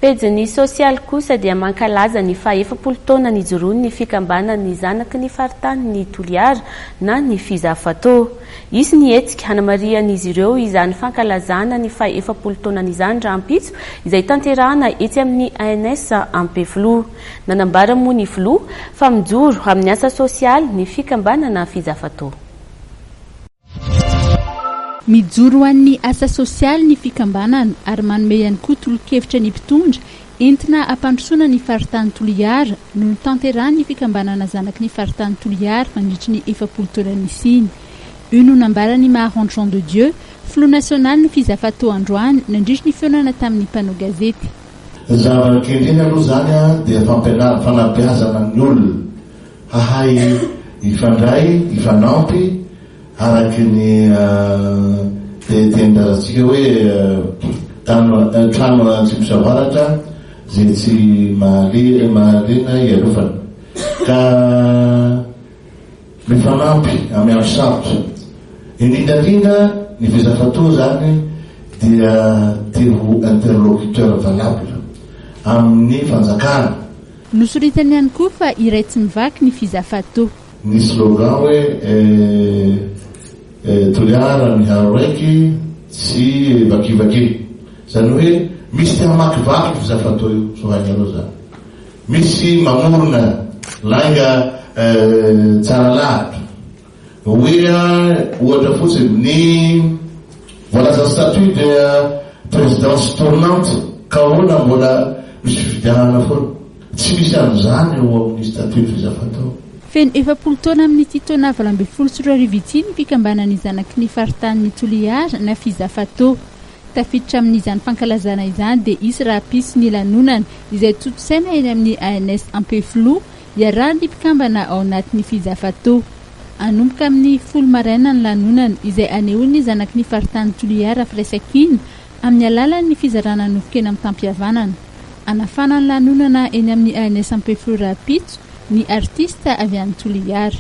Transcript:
Pejiny sosialy kosa dia mankalaza ny faha-efapolo taona nijoroany ny fikambanany zanaky ny faritany ny Toliara na ny Fizafatao. Isy ny hetsika hanamarian'izy ireo izany fankalazana ny faha-efapolo taonan'izany rahampitso izay tanterahana etsy amin'ny ANS Ampefloha. Nanambara moa ny Floa fa mijoro amin'ny asa sosialy ny fikambanana Fizafatao. Mijoro an'ny asa sosialy ny fikambanana ary manome ihany koa tolo-kevitra ny mpitondra entina ampandrosoana ny faritany Toliara no tanterahany ny fikambanana zanaky ny faritany Toliara mandritra ny 70 taona nisiny. Io no nambarany Maharon Jean de Dieu, Floa nasional ny Fizafatao androany nandritra ny fionana tamin'ny mpanao gazety. Zava-kendreny aloha zany dia fanabeazana ny olona hahay ifandray, ifanampy araky ny tendarantsika hoe trano antsipisavaratra zay tsy mahalena ialofana ka mifanampy amy andro sarotra. Indrindrandrindra ny Fizafatao zany dia tiro interlocuteur valable amin'ny fanjakana. Nosoritany ihany koa fa iray tsy mivaky ny Fizafatao. Ny slogan hoe Toliara miharo raiky tsy vakivaky. Zany hoe misy tia makivaky Fizafatao io sohany aloha zany. Misy mamorona lainga tsara lavitra. Hoe ohatra fotsiny ny voalaza statut de présidence tournante ka ona mbola misy fifidianana foana. Tsy misy an'izany eo amin'ny statut Fizafatao. Feno 70 taona amin'ity taona 2024 ity ny fikambanany zanaky ny faritany Toliara na Fizafatao. Tafiditra amin'izany fankalazana izany dia isy rahapisy ny lanonana izay totosaina eny amin'ny ANS Ampefloha iarahan'ny mpikambana ao anatin'ny Fizafatao. Anomboka amin'ny folo maraina ny lanonana izay anehoany zanaky ny faritany Toliara firaisan-kina amin'ny alalan'ny fizarana nofokena amin'ny tampihavanana. Anafana ny lanonana eny amin'ny ANS Ampefloha rahampitso ny artista avy any Toliara.